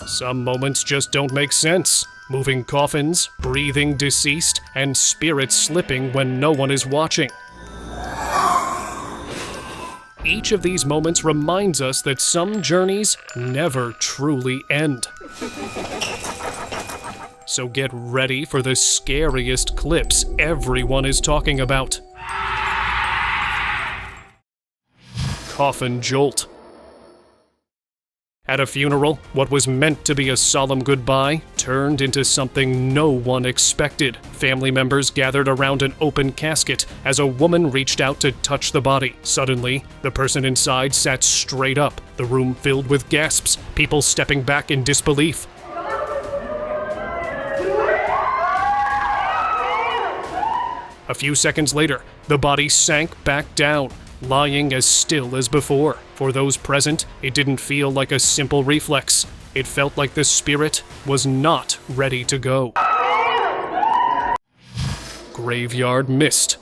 Some moments just don't make sense. Moving coffins, breathing deceased, and spirits slipping when no one is watching. Each of these moments reminds us that some journeys never truly end. So get ready for the scariest clips everyone is talking about. Coffin jolt. At a funeral, what was meant to be a solemn goodbye turned into something no one expected. Family members gathered around an open casket as a woman reached out to touch the body. Suddenly, the person inside sat straight up, the room filled with gasps, people stepping back in disbelief. A few seconds later, the body sank back down, lying as still as before. For those present, it didn't feel like a simple reflex. It felt like the spirit was not ready to go. Graveyard mist.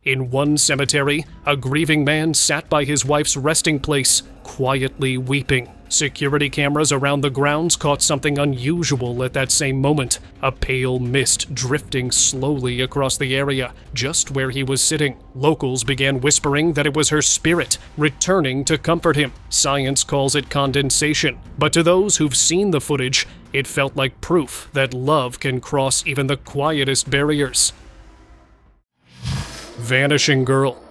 In one cemetery, a grieving man sat by his wife's resting place, quietly weeping. Security cameras around the grounds caught something unusual at that same moment. A pale mist drifting slowly across the area, just where he was sitting. Locals began whispering that it was her spirit, returning to comfort him. Science calls it condensation, but to those who've seen the footage, it felt like proof that love can cross even the quietest barriers. Vanishing girl.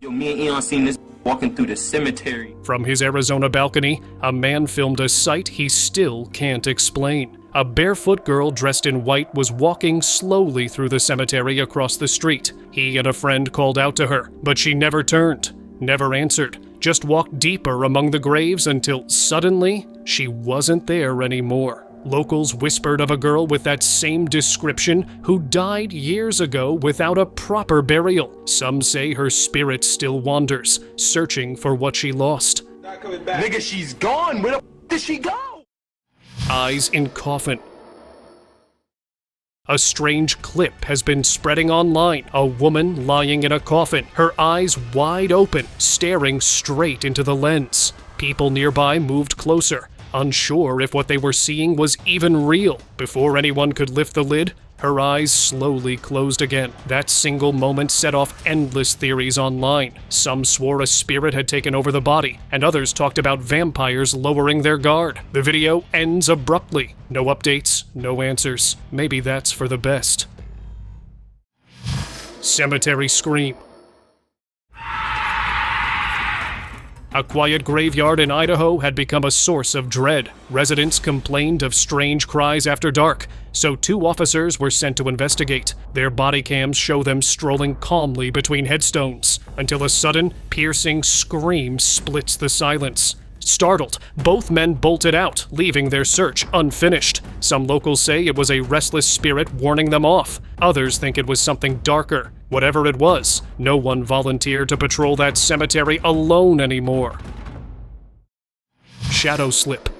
Yo, me and Eon seen this walking through the cemetery. From his Arizona balcony, a man filmed a sight he still can't explain. A barefoot girl dressed in white was walking slowly through the cemetery across the street. He and a friend called out to her, but she never turned, never answered, just walked deeper among the graves until suddenly she wasn't there anymore. Locals whispered of a girl with that same description who died years ago without a proper burial. Some say her spirit still wanders, searching for what she lost. Not coming back. Nigga, she's gone. Where the f did she go? Eyes in coffin. A strange clip has been spreading online. A woman lying in a coffin, her eyes wide open, staring straight into the lens. People nearby moved closer, unsure if what they were seeing was even real. Before anyone could lift the lid, her eyes slowly closed again. That single moment set off endless theories online. Some swore a spirit had taken over the body, and others talked about vampires lowering their guard. The video ends abruptly. No updates, no answers. Maybe that's for the best. Cemetery scream. A quiet graveyard in Idaho had become a source of dread. Residents complained of strange cries after dark, so 2 officers were sent to investigate. Their body cams show them strolling calmly between headstones, until a sudden, piercing scream splits the silence. Startled, both men bolted out, leaving their search unfinished. Some locals say it was a restless spirit warning them off. Others think it was something darker. Whatever it was, no one volunteered to patrol that cemetery alone anymore. Shadow slip.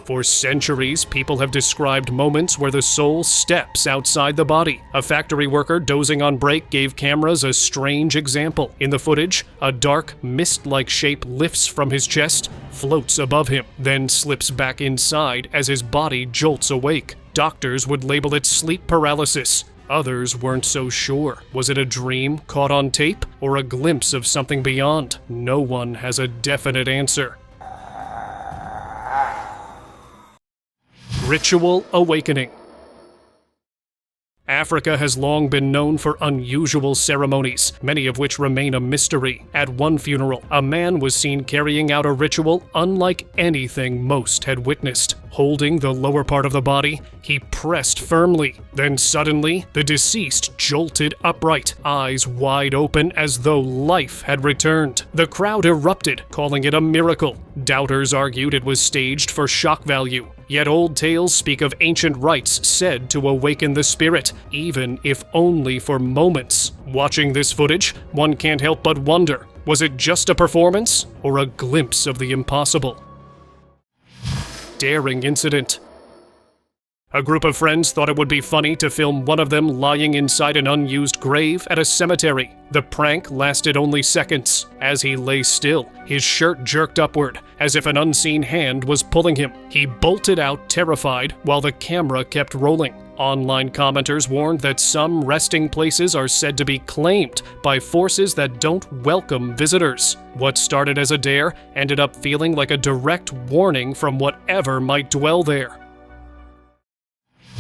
For centuries, people have described moments where the soul steps outside the body. A factory worker dozing on break gave cameras a strange example. In the footage, a dark, mist-like shape lifts from his chest, floats above him, then slips back inside as his body jolts awake. Doctors would label it sleep paralysis. Others weren't so sure. Was it a dream caught on tape or a glimpse of something beyond? No one has a definite answer. Ritual awakening. Africa has long been known for unusual ceremonies, many of which remain a mystery. At one funeral, a man was seen carrying out a ritual unlike anything most had witnessed. Holding the lower part of the body, he pressed firmly. Then suddenly, the deceased jolted upright, eyes wide open as though life had returned. The crowd erupted, calling it a miracle. Doubters argued it was staged for shock value. Yet old tales speak of ancient rites said to awaken the spirit, even if only for moments. Watching this footage, one can't help but wonder, was it just a performance or a glimpse of the impossible? Daring incident. A group of friends thought it would be funny to film one of them lying inside an unused grave at a cemetery. The prank lasted only seconds. As he lay still, his shirt jerked upward, as if an unseen hand was pulling him. He bolted out, terrified, while the camera kept rolling. Online commenters warned that some resting places are said to be claimed by forces that don't welcome visitors. What started as a dare ended up feeling like a direct warning from whatever might dwell there.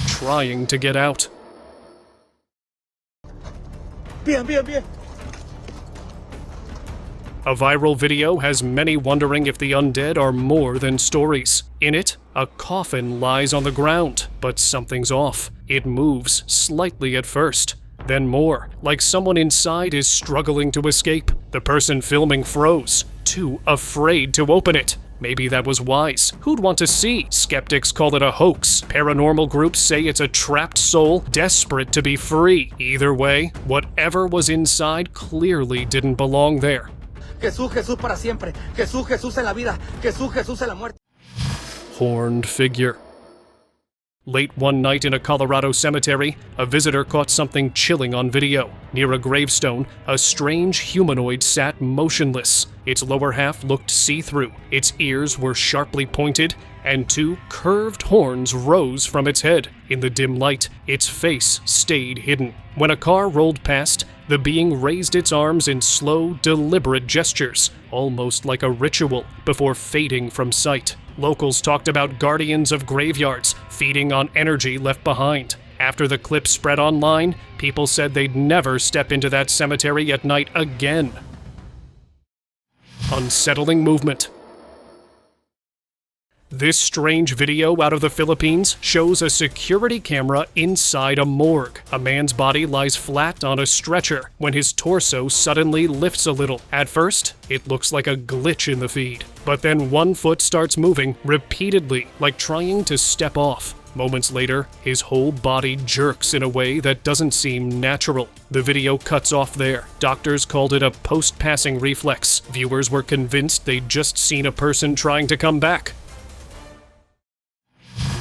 Trying to get out. Bien, bien, bien. A viral video has many wondering if the undead are more than stories. In it, a coffin lies on the ground, but something's off. It moves slightly at first, then more, like someone inside is struggling to escape. The person filming froze, too afraid to open it. Maybe that was wise. Who'd want to see? Skeptics call it a hoax. Paranormal groups say it's a trapped soul desperate to be free. Either way, whatever was inside clearly didn't belong there. Jesús, Jesús para siempre. Jesús, Jesús en la vida. Jesús, Jesús en la muerte. Horned figure. Late one night in a Colorado cemetery, a visitor caught something chilling on video. Near a gravestone, a strange humanoid sat motionless. Its lower half looked see-through, its ears were sharply pointed, and two curved horns rose from its head. In the dim light, its face stayed hidden. When a car rolled past, the being raised its arms in slow, deliberate gestures, almost like a ritual, before fading from sight. Locals talked about guardians of graveyards feeding on energy left behind. After the clip spread online, people said they'd never step into that cemetery at night again. Unsettling movement. This strange video out of the Philippines shows a security camera inside a morgue. A man's body lies flat on a stretcher when his torso suddenly lifts a little. At first, it looks like a glitch in the feed, but then one foot starts moving repeatedly, like trying to step off. Moments later, his whole body jerks in a way that doesn't seem natural. The video cuts off there. Doctors called it a post-passing reflex. Viewers were convinced they'd just seen a person trying to come back.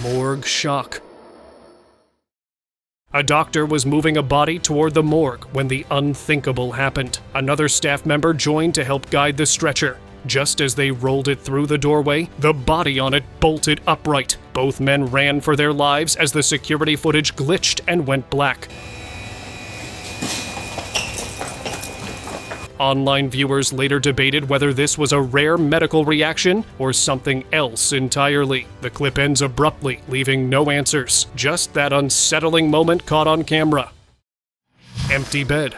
Morgue shock. A doctor was moving a body toward the morgue when the unthinkable happened. Another staff member joined to help guide the stretcher. Just as they rolled it through the doorway, the body on it bolted upright. Both men ran for their lives as the security footage glitched and went black. Online viewers later debated whether this was a rare medical reaction or something else entirely. The clip ends abruptly, leaving no answers. Just that unsettling moment caught on camera. Empty bed.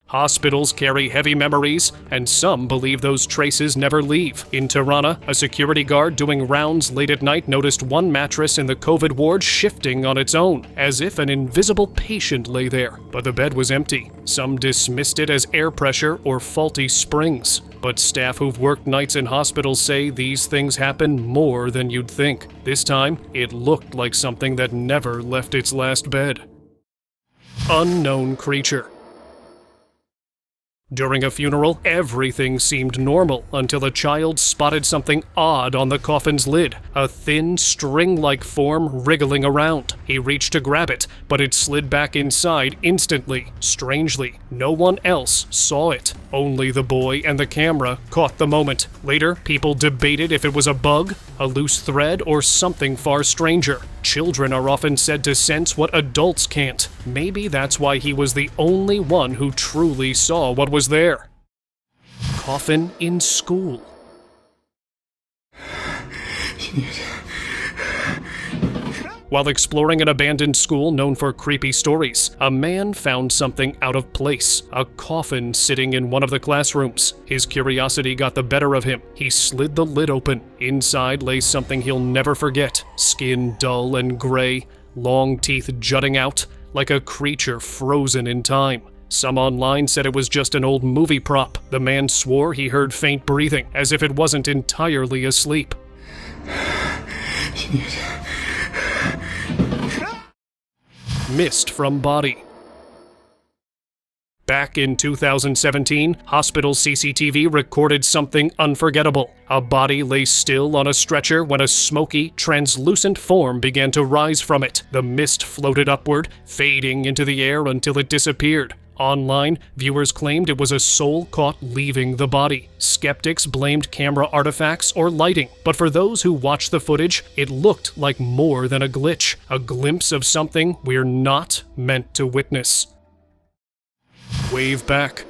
Hospitals carry heavy memories, and some believe those traces never leave. In Tirana, a security guard doing rounds late at night noticed one mattress in the COVID ward shifting on its own, as if an invisible patient lay there. But the bed was empty. Some dismissed it as air pressure or faulty springs. But staff who've worked nights in hospitals say these things happen more than you'd think. This time, it looked like something that never left its last bed. Unknown creature. During a funeral, everything seemed normal until a child spotted something odd on the coffin's lid, a thin, string-like form wriggling around. He reached to grab it, but it slid back inside instantly. Strangely, no one else saw it. Only the boy and the camera caught the moment. Later, people debated if it was a bug, a loose thread, or something far stranger. Children are often said to sense what adults can't. Maybe that's why he was the only one who truly saw what was there. Coffin in school. While exploring an abandoned school known for creepy stories, a man found something out of place, a coffin sitting in one of the classrooms. His curiosity got the better of him. He slid the lid open. Inside lay something he'll never forget, skin dull and gray, long teeth jutting out, like a creature frozen in time. Some online said it was just an old movie prop. The man swore he heard faint breathing, as if it wasn't entirely asleep. Mist from body. Back in 2017, hospital CCTV recorded something unforgettable. A body lay still on a stretcher when a smoky, translucent form began to rise from it. The mist floated upward, fading into the air until it disappeared. Online, viewers claimed it was a soul caught leaving the body. Skeptics blamed camera artifacts or lighting, but for those who watched the footage, it looked like more than a glitch, a glimpse of something we're not meant to witness. Wave back.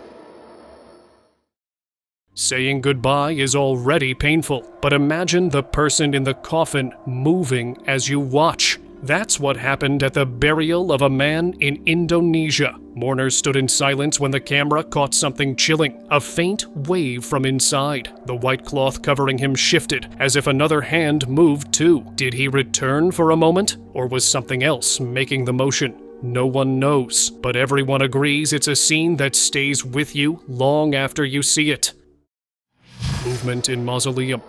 Saying goodbye is already painful, but imagine the person in the coffin moving as you watch. That's what happened at the burial of a man in Indonesia. Mourners stood in silence when the camera caught something chilling, a faint wave from inside. The white cloth covering him shifted, as if another hand moved too. Did he return for a moment, or was something else making the motion? No one knows, but everyone agrees it's a scene that stays with you long after you see it. Movement in mausoleum.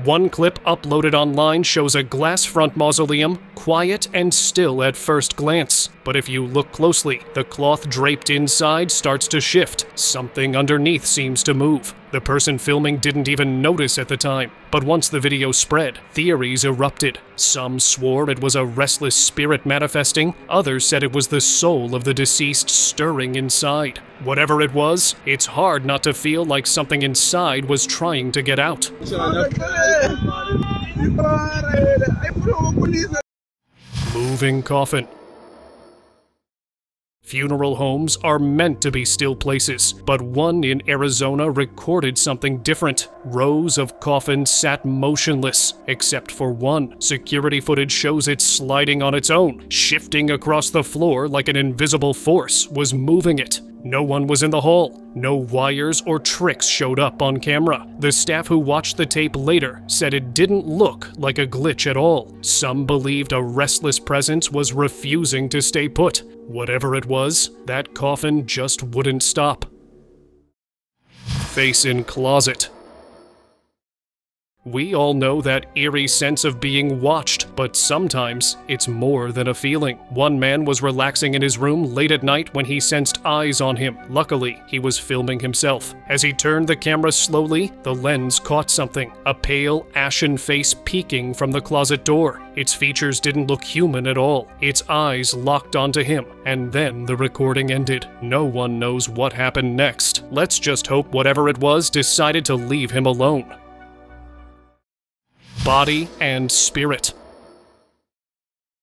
One clip uploaded online shows a glass front mausoleum, quiet and still at first glance. But if you look closely, the cloth draped inside starts to shift. Something underneath seems to move. The person filming didn't even notice at the time. But once the video spread, theories erupted. Some swore it was a restless spirit manifesting. Others said it was the soul of the deceased stirring inside. Whatever it was, it's hard not to feel like something inside was trying to get out. Moving coffin. Funeral homes are meant to be still places, but one in Arizona recorded something different. Rows of coffins sat motionless, except for one. Security footage shows it sliding on its own, shifting across the floor like an invisible force was moving it. No one was in the hall. No wires or tricks showed up on camera. The staff who watched the tape later said it didn't look like a glitch at all. Some believed a restless presence was refusing to stay put. Whatever it was, that coffin just wouldn't stop. Face in closet. We all know that eerie sense of being watched, but sometimes it's more than a feeling. One man was relaxing in his room late at night when he sensed eyes on him. Luckily, he was filming himself. As he turned the camera slowly, the lens caught something, a pale, ashen face peeking from the closet door. Its features didn't look human at all. Its eyes locked onto him, and then the recording ended. No one knows what happened next. Let's just hope whatever it was decided to leave him alone. Body and spirit.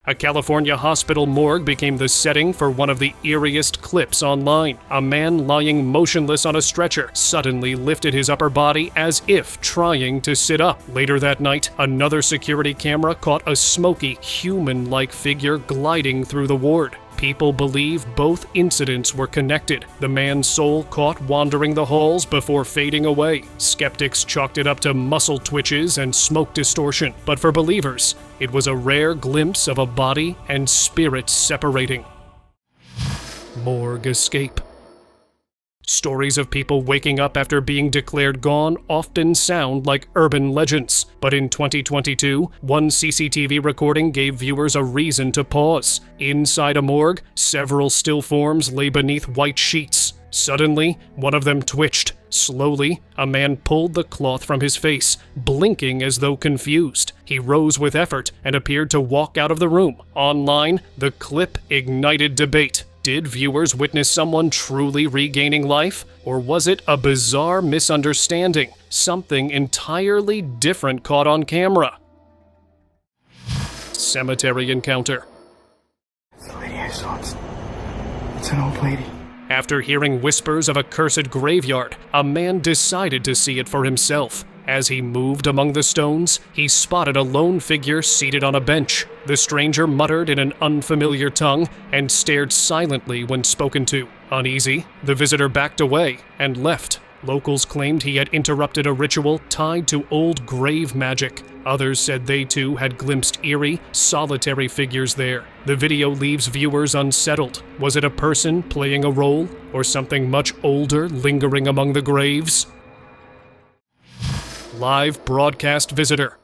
A California hospital morgue became the setting for one of the eeriest clips online. A man lying motionless on a stretcher suddenly lifted his upper body as if trying to sit up. Later that night, another security camera caught a smoky, human-like figure gliding through the ward. People believe both incidents were connected. The man's soul caught wandering the halls before fading away. Skeptics chalked it up to muscle twitches and smoke distortion, but for believers, it was a rare glimpse of a body and spirit separating. Morgue escape. Stories of people waking up after being declared gone often sound like urban legends. But in 2022, one CCTV recording gave viewers a reason to pause. Inside a morgue, several still forms lay beneath white sheets. Suddenly, one of them twitched. Slowly, a man pulled the cloth from his face, blinking as though confused. He rose with effort and appeared to walk out of the room. Online, the clip ignited debate. Did viewers witness someone truly regaining life? Or was it a bizarre misunderstanding? Something entirely different caught on camera. Cemetery encounter. The lady I saw, it's an old lady. After hearing whispers of a cursed graveyard, a man decided to see it for himself. As he moved among the stones, he spotted a lone figure seated on a bench. The stranger muttered in an unfamiliar tongue and stared silently when spoken to. Uneasy, the visitor backed away and left. Locals claimed he had interrupted a ritual tied to old grave magic. Others said they too had glimpsed eerie, solitary figures there. The video leaves viewers unsettled. Was it a person playing a role, or something much older lingering among the graves? Live broadcast visitor.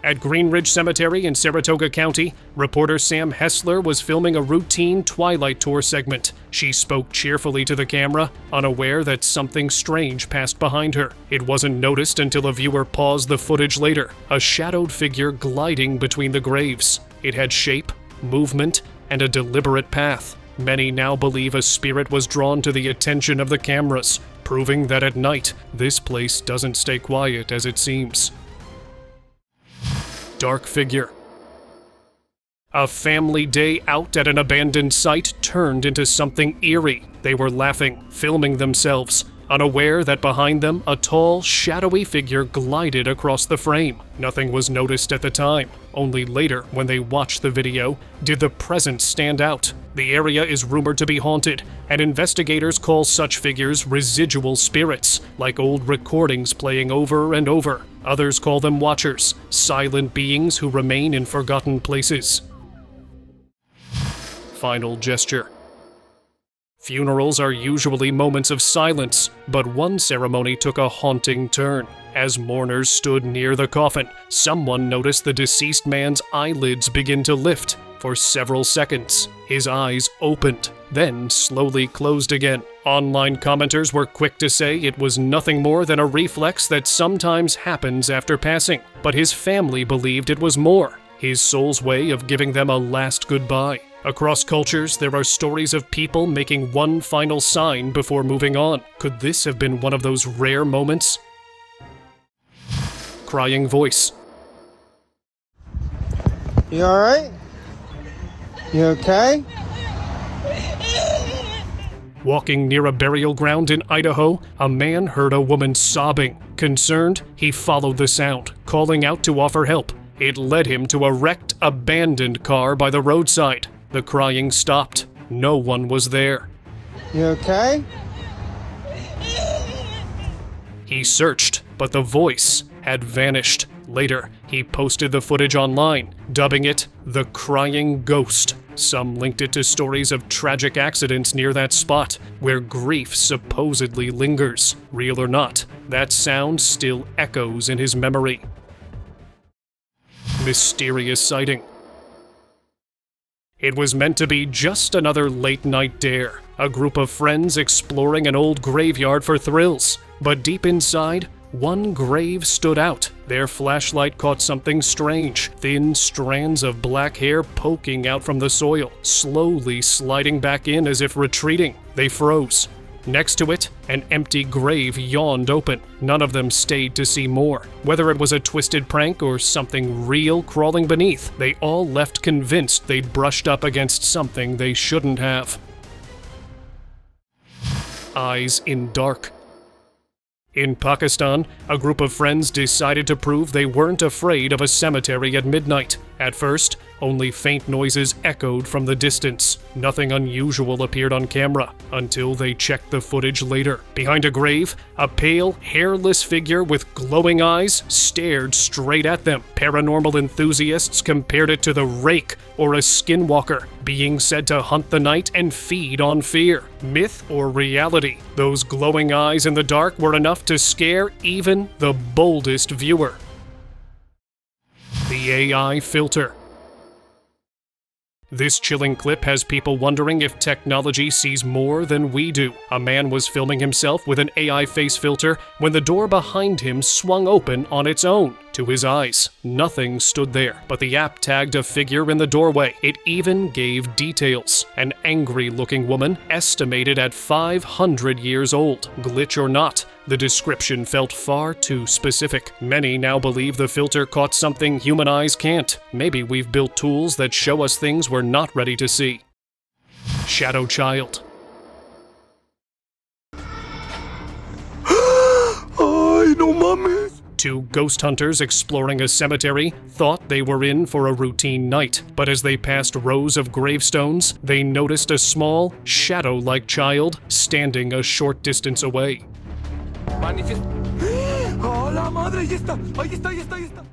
At Green Ridge Cemetery in Saratoga County, reporter Sam Hessler was filming a routine Twilight Tour segment. She spoke cheerfully to the camera, unaware that something strange passed behind her. It wasn't noticed until a viewer paused the footage later, a shadowed figure gliding between the graves. It had shape, movement, and a deliberate path. Many now believe a spirit was drawn to the attention of the cameras, proving that at night, this place doesn't stay quiet as it seems. Dark figure. A family day out at an abandoned site turned into something eerie. They were laughing, filming themselves, unaware that behind them a tall, shadowy figure glided across the frame. Nothing was noticed at the time. Only later, when they watched the video, did the presence stand out. The area is rumored to be haunted, and investigators call such figures residual spirits, like old recordings playing over and over. Others call them watchers, silent beings who remain in forgotten places. Final gesture. Funerals are usually moments of silence, but one ceremony took a haunting turn. As mourners stood near the coffin, someone noticed the deceased man's eyelids begin to lift. For several seconds, his eyes opened, then slowly closed again. Online commenters were quick to say it was nothing more than a reflex that sometimes happens after passing, but his family believed it was more, his soul's way of giving them a last goodbye. Across cultures, there are stories of people making one final sign before moving on. Could this have been one of those rare moments? Crying voice. You alright? You okay? Walking near a burial ground in Idaho, a man heard a woman sobbing. Concerned, he followed the sound, calling out to offer help. It led him to a wrecked, abandoned car by the roadside. The crying stopped. No one was there. You okay? He searched, but the voice had vanished. Later, he posted the footage online, dubbing it The Crying Ghost. Some linked it to stories of tragic accidents near that spot, where grief supposedly lingers. Real or not, that sound still echoes in his memory. Mysterious sighting. It was meant to be just another late-night dare, a group of friends exploring an old graveyard for thrills. But deep inside, one grave stood out. Their flashlight caught something strange, thin strands of black hair poking out from the soil, slowly sliding back in as if retreating. They froze. Next to it, an empty grave yawned open. None of them stayed to see more. Whether it was a twisted prank or something real crawling beneath, they all left convinced they'd brushed up against something they shouldn't have. Eyes in dark. In Pakistan, a group of friends decided to prove they weren't afraid of a cemetery at midnight. At first, only faint noises echoed from the distance. Nothing unusual appeared on camera, until they checked the footage later. Behind a grave, a pale, hairless figure with glowing eyes stared straight at them. Paranormal enthusiasts compared it to the Rake or a skinwalker, being said to hunt the night and feed on fear. Myth or reality? Those glowing eyes in the dark were enough to scare even the boldest viewer. The AI filter. This chilling clip has people wondering if technology sees more than we do. A man was filming himself with an AI face filter when the door behind him swung open on its own. To his eyes, nothing stood there, but the app tagged a figure in the doorway. It even gave details. An angry-looking woman, estimated at 500 years old. Glitch or not, the description felt far too specific. Many now believe the filter caught something human eyes can't. Maybe we've built tools that show us things we're not ready to see. Shadow Child. Ay, no mames. Two ghost hunters exploring a cemetery thought they were in for a routine night, but as they passed rows of gravestones, they noticed a small, shadow-like child standing a short distance away.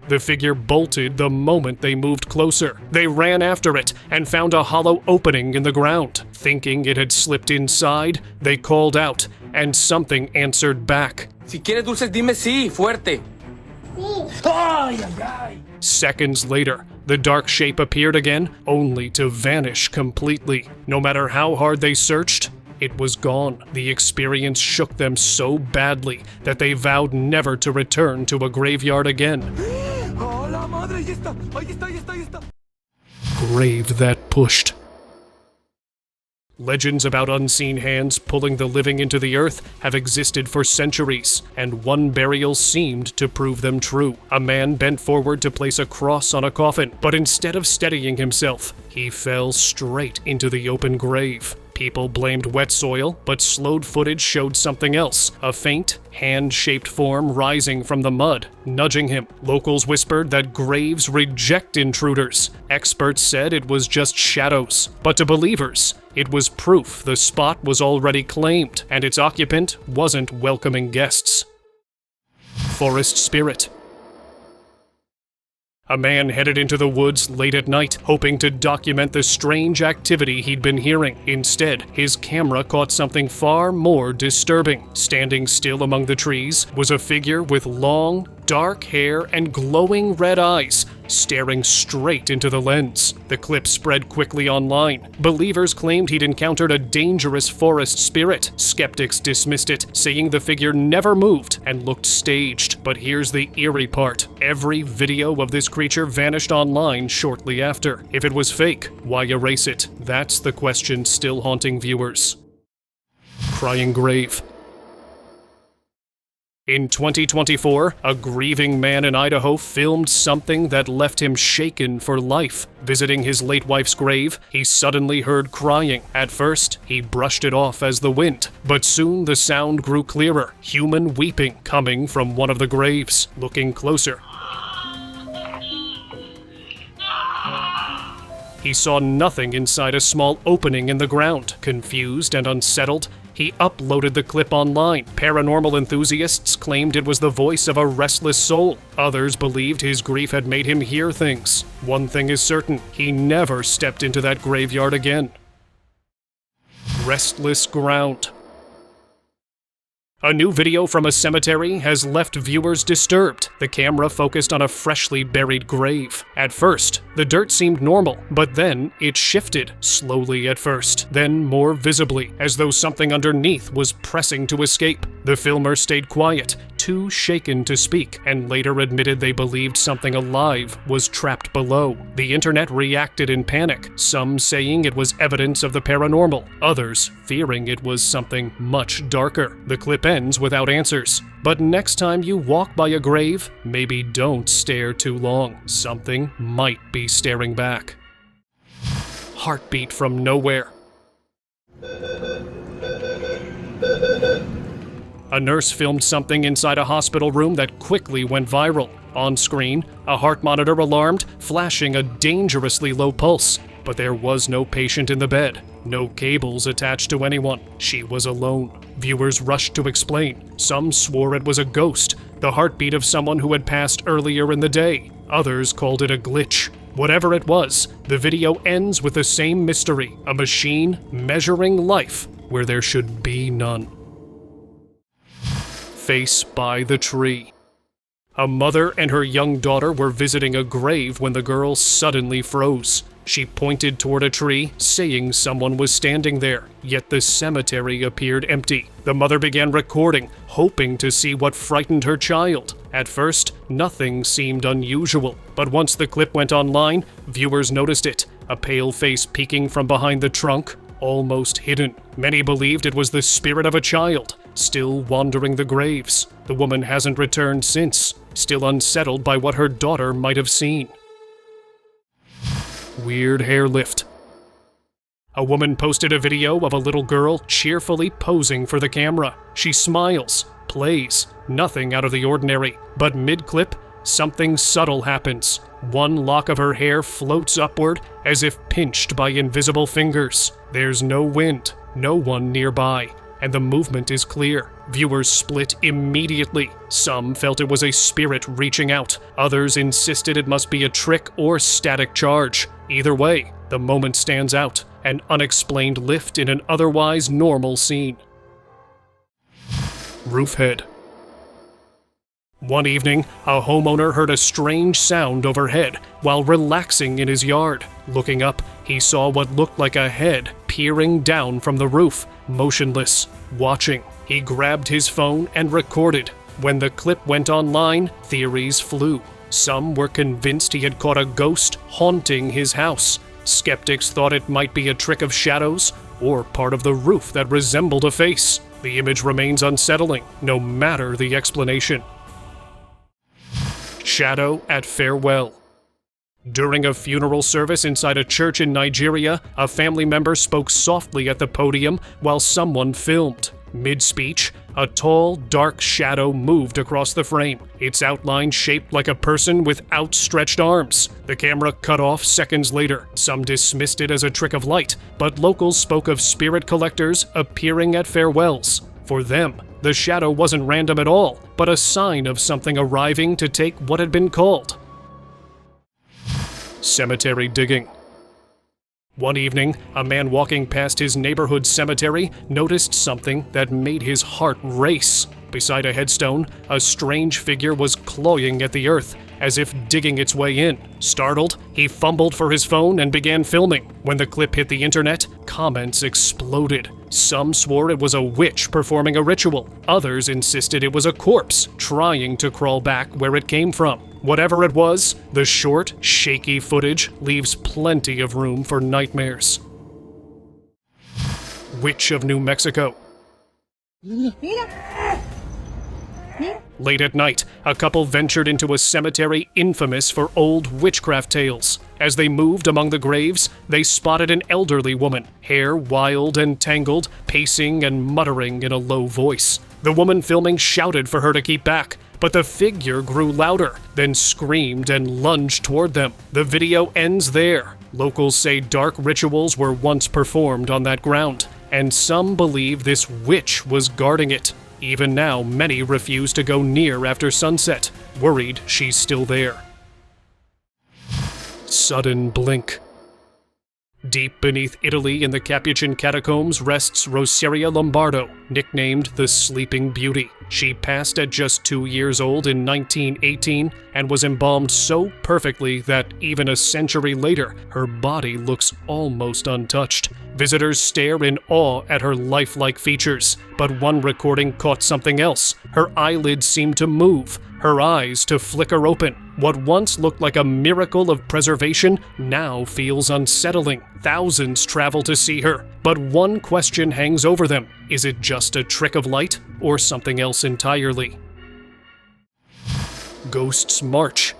The figure bolted the moment they moved closer. They ran after it and found a hollow opening in the ground. Thinking it had slipped inside, they called out, and something answered back. Si quieres dulces, dime sí, fuerte. Seconds later, the dark shape appeared again, only to vanish completely. No matter how hard they searched, it was gone. The experience shook them so badly that they vowed never to return to a graveyard again. Grave that pushed. Legends about unseen hands pulling the living into the earth have existed for centuries, and one burial seemed to prove them true. A man bent forward to place a cross on a coffin, but instead of steadying himself, he fell straight into the open grave. People blamed wet soil, but slowed footage showed something else, a faint, hand-shaped form rising from the mud, nudging him. Locals whispered that graves reject intruders. Experts said it was just shadows. But to believers, it was proof the spot was already claimed, and its occupant wasn't welcoming guests. Forest spirit. A man headed into the woods late at night, hoping to document the strange activity he'd been hearing. Instead, his camera caught something far more disturbing. Standing still among the trees was a figure with long, dark hair and glowing red eyes, staring straight into the lens. The clip spread quickly online. Believers claimed he'd encountered a dangerous forest spirit. Skeptics dismissed it, saying the figure never moved and looked staged. But here's the eerie part. Every video of this creature vanished online shortly after. If it was fake, why erase it? That's the question still haunting viewers. Crying grave. In 2024, a grieving man in Idaho filmed something that left him shaken for life. Visiting his late wife's grave, he suddenly heard crying. At first, he brushed it off as the wind, but soon the sound grew clearer, human weeping coming from one of the graves. Looking closer, he saw nothing inside a small opening in the ground. Confused and unsettled, he uploaded the clip online. Paranormal enthusiasts claimed it was the voice of a restless soul. Others believed his grief had made him hear things. One thing is certain, he never stepped into that graveyard again. Restless ground. A new video from a cemetery has left viewers disturbed. The camera focused on a freshly buried grave. At first, the dirt seemed normal, but then it shifted, slowly at first, then more visibly, as though something underneath was pressing to escape. The filmer stayed quiet, too shaken to speak, and later admitted they believed something alive was trapped below. The internet reacted in panic, some saying it was evidence of the paranormal, others fearing it was something much darker. The clip ends without answers. But next time you walk by a grave, maybe don't stare too long. Something might be staring back. Heartbeat from nowhere. A nurse filmed something inside a hospital room that quickly went viral. On screen, a heart monitor alarmed, flashing a dangerously low pulse. But there was no patient in the bed, no cables attached to anyone. She was alone. Viewers rushed to explain. Some swore it was a ghost, the heartbeat of someone who had passed earlier in the day. Others called it a glitch. Whatever it was, the video ends with the same mystery, a machine measuring life where there should be none. Face by the tree. A mother and her young daughter were visiting a grave when the girl suddenly froze. She pointed toward a tree, saying someone was standing there, yet the cemetery appeared empty. The mother began recording, hoping to see what frightened her child. At first, nothing seemed unusual, but once the clip went online, viewers noticed it, a pale face peeking from behind the trunk, almost hidden. Many believed it was the spirit of a child, still wandering the graves. The woman hasn't returned since, still unsettled by what her daughter might have seen. Weird hair lift. A woman posted a video of a little girl cheerfully posing for the camera. She smiles, plays, nothing out of the ordinary, but mid-clip, something subtle happens. One lock of her hair floats upward as if pinched by invisible fingers. There's no wind, no one nearby, and the movement is clear. Viewers split immediately. Some felt it was a spirit reaching out. Others insisted it must be a trick or static charge. Either way, the moment stands out, an unexplained lift in an otherwise normal scene. Roof head. One evening, a homeowner heard a strange sound overhead while relaxing in his yard. Looking up, he saw what looked like a head peering down from the roof, motionless, watching. He grabbed his phone and recorded. When the clip went online, theories flew. Some were convinced he had caught a ghost haunting his house. Skeptics thought it might be a trick of shadows or part of the roof that resembled a face. The image remains unsettling, no matter the explanation. Shadow at farewell. During a funeral service inside a church in Nigeria, a family member spoke softly at the podium while someone filmed. Mid-speech, a tall, dark shadow moved across the frame, its outline shaped like a person with outstretched arms. The camera cut off seconds later. Some dismissed it as a trick of light, but locals spoke of spirit collectors appearing at farewells. For them, the shadow wasn't random at all, but a sign of something arriving to take what had been called. Cemetery digging. One evening, a man walking past his neighborhood cemetery noticed something that made his heart race. Beside a headstone, a strange figure was clawing at the earth, as if digging its way in. Startled, he fumbled for his phone and began filming. When the clip hit the internet, comments exploded. Some swore it was a witch performing a ritual. Others insisted it was a corpse trying to crawl back where it came from. Whatever it was, the short, shaky footage leaves plenty of room for nightmares. Witch of New Mexico. Late at night, a couple ventured into a cemetery infamous for old witchcraft tales. As they moved among the graves, they spotted an elderly woman, hair wild and tangled, pacing and muttering in a low voice. The woman filming shouted for her to keep back, but the figure grew louder, then screamed and lunged toward them. The video ends there. Locals say dark rituals were once performed on that ground, and some believe this witch was guarding it. Even now, many refuse to go near after sunset, worried she's still there. Sudden blink. Deep beneath Italy in the Capuchin catacombs rests Rosaria Lombardo, nicknamed the Sleeping Beauty. She passed at just 2 years old in 1918 and was embalmed so perfectly that even a century later, her body looks almost untouched. Visitors stare in awe at her lifelike features, but one recording caught something else. Her eyelids seemed to move, her eyes to flicker open. What once looked like a miracle of preservation now feels unsettling. Thousands travel to see her, but one question hangs over them. Is it just a trick of light or something else entirely? Ghosts March.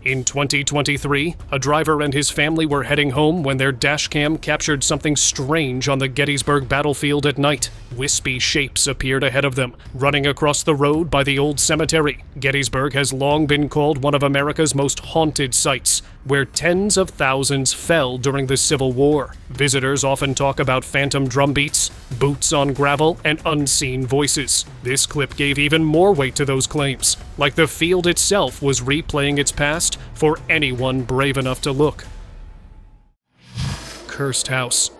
In 2023, a driver and his family were heading home when their dashcam captured something strange on the Gettysburg battlefield at night. Wispy shapes appeared ahead of them, running across the road by the old cemetery. Gettysburg has long been called one of America's most haunted sites, where tens of thousands fell during the Civil War. Visitors often talk about phantom drumbeats, boots on gravel, and unseen voices. This clip gave even more weight to those claims, like the field itself was replaying its past for anyone brave enough to look. Cursed house.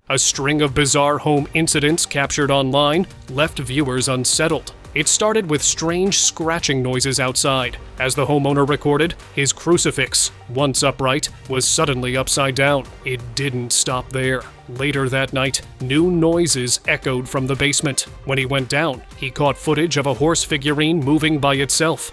A string of bizarre home incidents captured online left viewers unsettled. It started with strange scratching noises outside. As the homeowner recorded, his crucifix, once upright, was suddenly upside down. It didn't stop there. Later that night, new noises echoed from the basement. When he went down, he caught footage of a horse figurine moving by itself.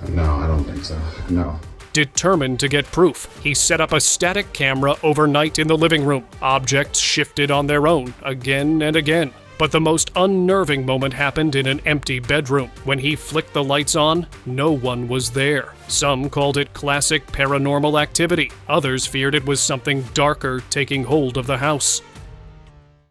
No, I don't think so. No. Determined to get proof, he set up a static camera overnight in the living room. Objects shifted on their own, again and again. But the most unnerving moment happened in an empty bedroom. When he flicked the lights on, no one was there. Some called it classic paranormal activity. Others feared it was something darker taking hold of the house.